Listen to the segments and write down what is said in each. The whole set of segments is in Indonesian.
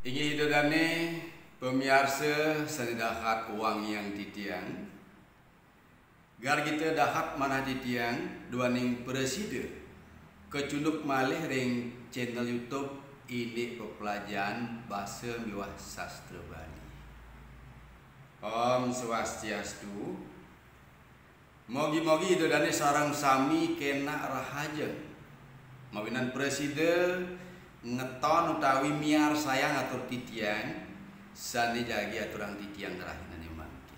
Ingi hidodane pemiarsa sanidahat uang yang titiang. Gar kita dahat mana titiang duaning presiden kecunduk malih ring channel YouTube ini pepelajaran bahasa miwah sastra Bali. Om Swastiastu. Mogi-mogi hidodane sarang sami kena rahaja. Mawinan presiden ngeton utawi miar sayang atur titiang sane jagi aturang titiang terahinane mangke.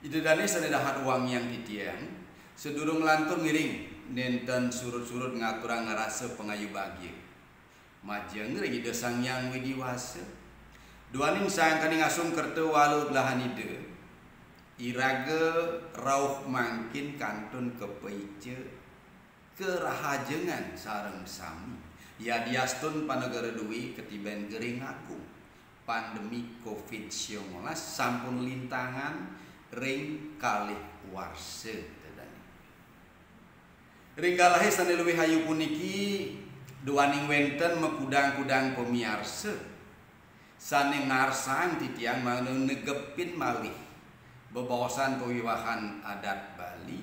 Idedane sane dahat uang yang titiang sedurung lantur ngiring nenten surut-surut ngaturang ngerasa pengayu bahagia. Majeng ring ide sang yang widiwasa. Duaning sayang kani ngasung kertu walut lahan ide. Iraga rauh mangkin kantun kepeice kerahajengan sareng sami. Ya diastun panegara duwi ketiben gering aku. Pandemi COVID-19 sampun lintangan ring kalih warse tedani. Ring kalahe sane luwih hayu puniki duaning wenten mekudang-kudang pemiarsa. Sane ngarsang titiang mangun negepin malih bebawasan pewiwahan adat Bali.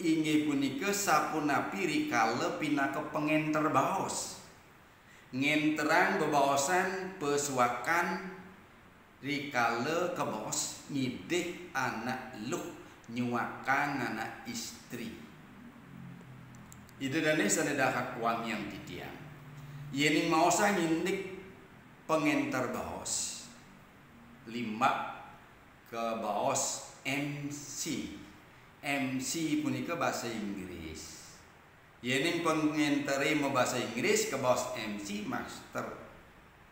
Inggih punika sapunapi rikala pinaka pengenter baos. Ngenterang bebawasan pesuakan rikala kebos ngidih anak luh nyuakan anak istri. Idedane sanedahat uang yang titiang. Yening maosa ngindik pengenter baos. Lima ke baos MC. MC punika bahasa Inggris. Yening pengenteri mau bahasa Inggris ke baos MC Master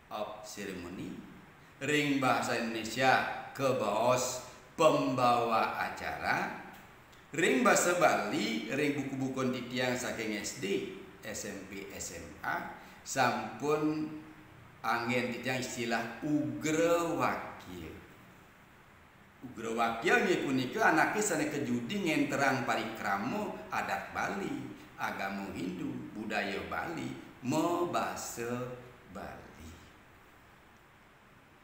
of Ceremony. Ring bahasa Indonesia ke baos pembawa acara. Ring bahasa Bali ring buku-buku titiang saking SD, SMP, SMA sampun angin titiang istilah ugrawakya. Ugrawakya nggih punika anake sane kejudi ngenterang parikrama adat Bali, agama Hindu, budaya Bali, mebasa Bali.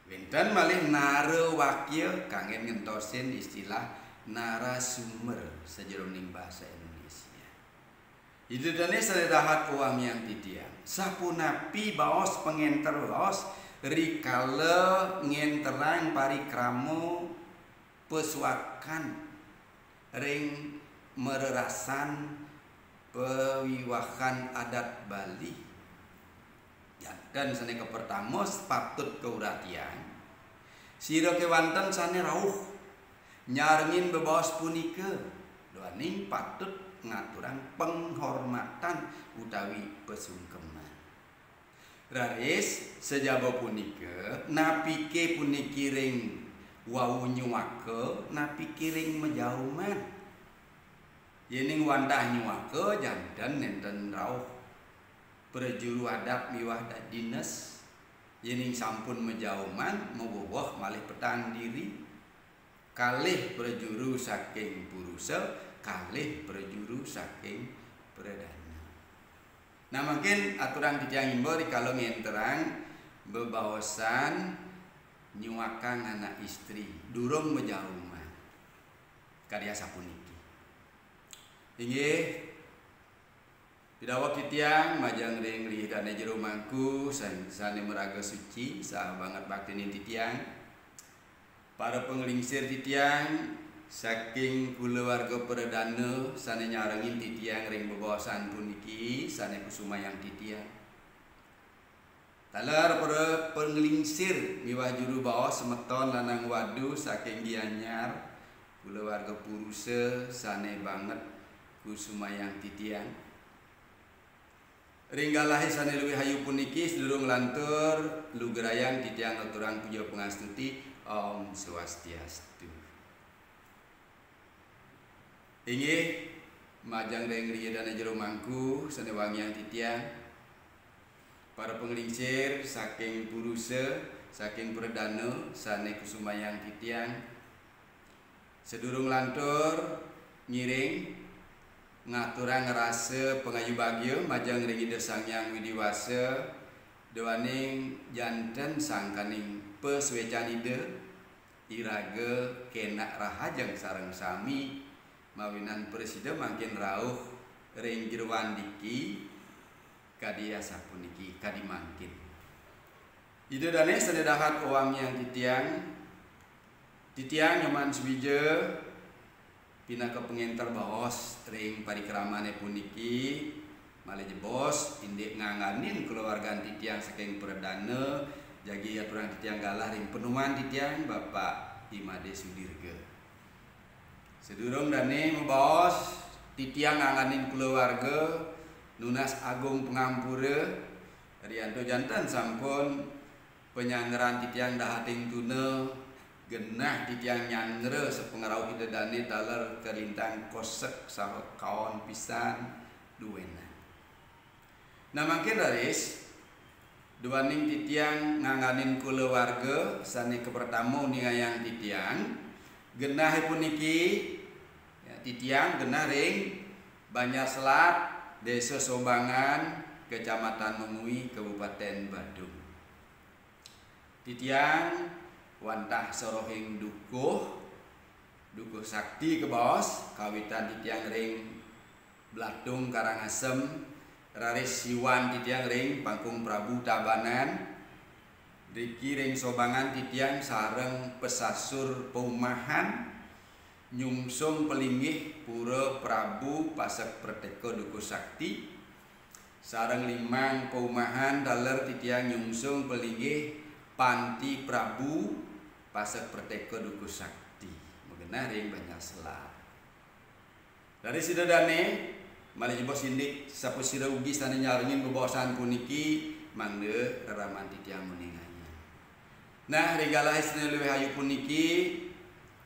Wenten malih narawakya kangen ngentosin istilah narasumber sajeroning bahasa Indonesia. Idedane sanedahat uang yang titiang. Sapunapi baos pengenter baos rikala ngenterang parikrama pesuakan ring mererasan pewiwahan adat Bali. Dan sane ke pertama patut keuratian. Sira kewanten sane rawuh nyarengin bebaos punika. Duaning patut ngaturang penghormatan utawi pesungkeman. Raris sejaba punika napike puniki ring wau nyuwake napike ring menjauman. Yening wandah nyuwake janten nenten rawuh prejuru adat miwah dinas. Yening sampun menjauman mewuwah malih petang diri. Kalih prejuru saking purusa, kalih prejuru saking perdana. Nah mungkin aturan titiang imbau kalau ngenterang bebawasan nyuakan anak istri durung menjauman karya sapuniki. Inggih pidawak titiang majang ring lihidane jero mangku sane meraga suci sah banget baktine titiang. Para penglingsir titiang saking kulawarga perdana sane nyarengin titiang ring bebawasan puniki sane kusumayang titiang. Talar para penglingsir miwah juru baos semeton lanang wadu saking Gianyar kulawarga purusa sane banget kusumayang titiang. Ringgalahe sane luwih hayu puniki sedurung lantur lugrayan titiang aturang puja pangastuti Om Swastiastu. Inggih majang ring riyadane jero mangku sane wangian titiang. Para penglingsir saking purusa saking perdana sane kusumayang titiang. Sedurung lantur ngiring ngaturang ngerasa pengayu bagya majang ring Ida Sang Hyang Widiwasa Dewaning janten sangkaning peswecanide iraga kena rahajeng sareng sami mawinan presiden makin rauh ring jeroan diki kadia sapuniki kadi mangkin. Ide dane sededahat uang yang titiang nyaman subije pina ke pengenter baos ring parikramane puniki malih jebos indik nganganin keluarga titiang saking perdana jagi aturan titiang galah ring penuman titiang Bapak Imade Sudirga. Sedurung dane membos titiang nganganin keluarga Nunas Agung Pengampura Rianto jantan sampun penyangeran titiang dahating tuna genah titiang nyangre sepengarau kita dane taler kelintang kosek sama kawan pisan duena. Nah makin raris duaning titiang nganganin keluarga sane kepertamo ningayang titiang genah puniki ya, titiang genah ring Banjarselat Desa Sombangan Kecamatan Mengui Kabupaten Badung. Titiang wantah sorohing dukuh sakti ke bos kawitan titiang ring Blatung Karangasem raris siwan titiang ring Pangkung Prabu Tabanan Riki ring Sobangan titiang sareng pesasur Paumahan nyungsung pelinggih Pura Prabu Pasek Perteko Dukuh Sakti sareng limang Paumahan daler titiang nyungsung pelinggih Panti Prabu Pasek Perteko Dukuh Sakti mengenai ring Banjarselat. Dari sidodane malih jebos indik sapu sira ugi stane nyaringin bebawasan puniki mangde raraman titiang meninganya. Nah regala istana leuwih ayu puniki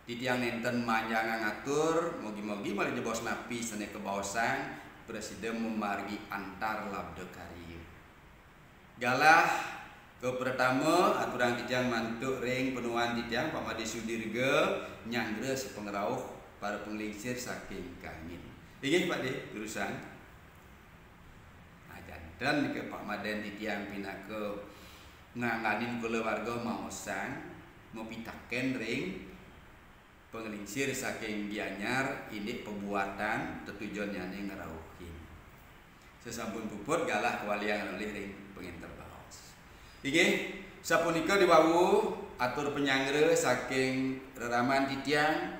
titiang nenten manjang ngatur mugi-mugi malih jebos napi stane kebawasan presiden memargi antar labda karya. Galah ke pertama aturan titiang mantuk ring penuhan titiang Pak Made Sudirga nyangre sepengerauh para penglingsir saking kangin. Inggih Pak De urusan. Nah janten ke Pak Maden titiang pinake nganganin keluarga maosang mopitaken ring penglingsir saking Gianyar ini pembuatan tetujuan nyane ngerauhin. Sesampun puput galah kewalian oleh ring penginter baos. Inggih sapunika diwawu atur penyangre saking reraman titiang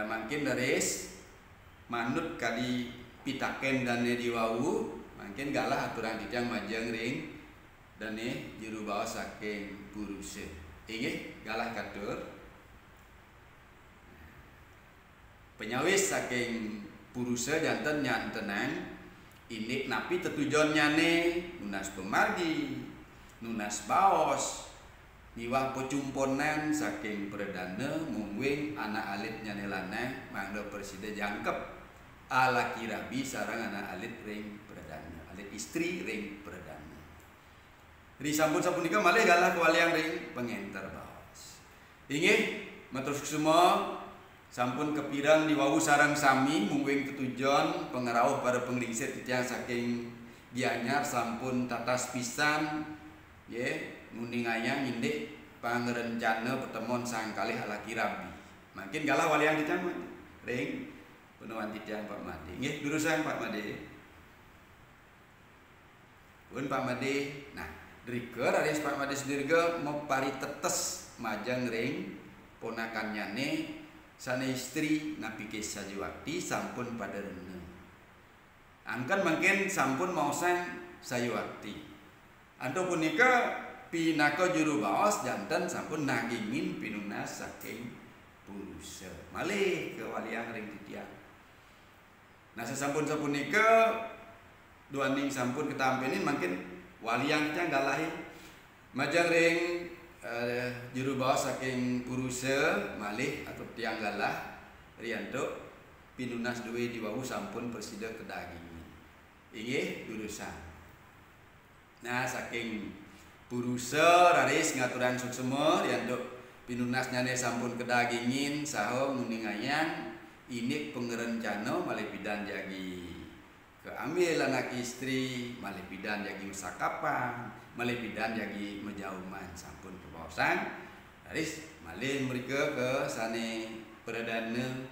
mangkin daris manut kali pitaken dane diwawu mangkin galah aturan titiang majeng ring dane juru baos saking Puruse. Inggih galah katur penyawis saking Puruse janten nyantenang ini napi tetujon nyane nunas pemargi nunas baos niwah pecumponan saking perdana mungwing anak alit nyane laneh mangda presiden jangkep ala kirabi sarang anak alit ring perdana alit istri ring perdana ri sampun sapunika malih galah kewalian ring pengenter baos. Inggih matur semua sampun kepirang diwawu sarang sami mungwing ketujon pengerauh para penglingsir titiang saking Gianyar sampun tatas pisan ye nguningayang indik pangrencana pertemuan sangkalih ala kirabi. Makin galah walian titiang ring penuhan titiang Pak Made. Nggih durusan Pak Made. Pun Pak Made. Nah, driker aris Pak Made Sudirga mepari tetes majang ring ponakan nyane sana istri Nabi Kisah Sajiwakti sampun pada rene. Angkan mungkin sampun maosang Sajiwakti. Anto punika pinaka juru baos janten sampun nagingin pinunas saking Puruse. Malih kewalian ring titiang. Nah sesampun sapunika duaning sampun ketampenin mungkin waliang titiang galahi majang ring juru baos saking Puruse malih atau tiang galah rianto pinunas duwe diwawu sampun presiden kedagingin. Inggih urusan. Nah saking Puruse raris ngaturan suksema rianto pinunas nyane sampun kedagingin saha nguningayang ini pengerencana malih bidan jagi keambil anak istri malih bidan jagi usakapan malih bidan jagi menjauman sampun kebawasan haris malih mereka ke sane perdana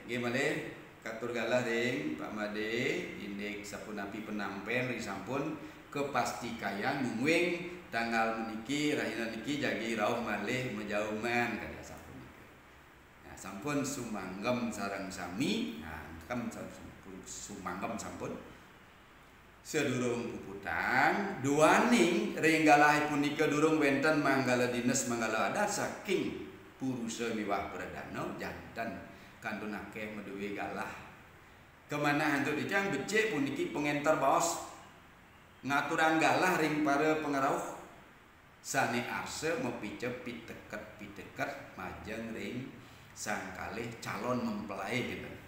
nggih malih katur galah ring Pak Made indek sapunapi penampen ring sampun kepasti kayang mungwing tanggal meniki rahina niki jagi rauh malih menjauman kada sampun nah sampun sumanggem sareng sami nah kan sumanggem sampun sedurung puputan duaning ringgalah punika durung wenten manggala dinas manggala adat saking purusa miwah perdana jantan kantun akeh meduwe galah kemana hantu dijang becik puniki pengentar baos ngaturan galah ring para pengarauh sane arse mepicep piteket majeng ring sang kalih calon mempelai gitu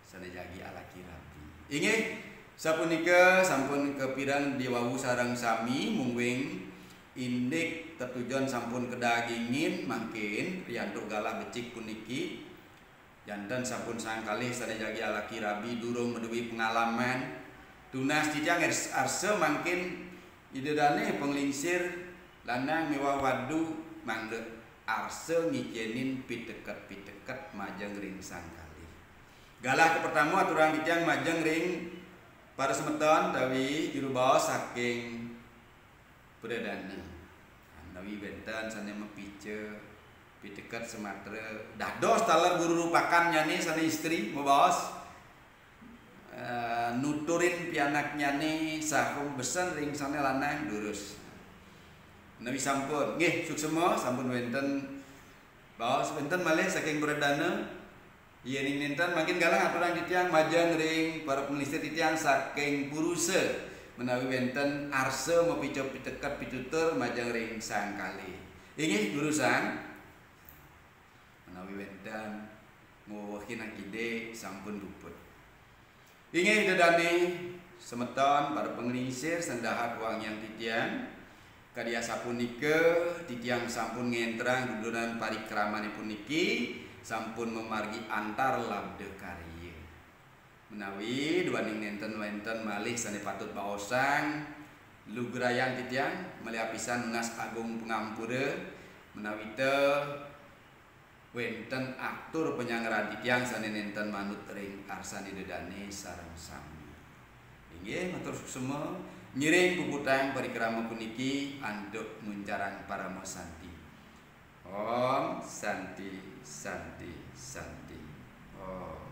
sane jagi ala kirabi inggih sapunika sampun kepirang diwawu sareng sami mungwing indik tertujuan sampun kedagingin mangkin riyantuk galah becik puniki jantan sampun sangkalih sane jagi ala kirabi durung meduwi pengalaman tunas tijang arse mangkin idedane penglingsir lanang mewah wadu mangde arse ngijenin piteket majeng ring sangkalih galah ke pertama aturan tijang majeng ring para semeton dawi juru bawa saking perdana dawi benten sane mepice piteket sematre dados taler buru rupakan nyane sane istri membawos nuturin pianaknya nih sahum besen ring sane lanang durus nabi sampun nggih suksema sampun wenten baos wenten malih saking perdana yen ninten makin galang aturan titiang majeng ring para penelisir titiang saking purusa menawi wenten arse mepicop piteket pitutur majeng ring sang kali inggih urusan menawi wenten ngowahin akide sampun luput inggih dedane semeton para pengelisir sendahat wang yang titiang kadia sapunika titiang sampun ngentrang duduran parikramanipun niki sampun memargi antar labde karya menawi duaning nenten wenten malih sane patut baosang lugrayan titiang malih apisan Unas Agung Pengampura menawi teu wenten aktur penyangran titiang sane nenten manut ring arsani dedane sareng sami inggih matur semua nyiring puputang parikrama puniki anduk muncaran paramo santi Om Santi Santi Santi. Oh.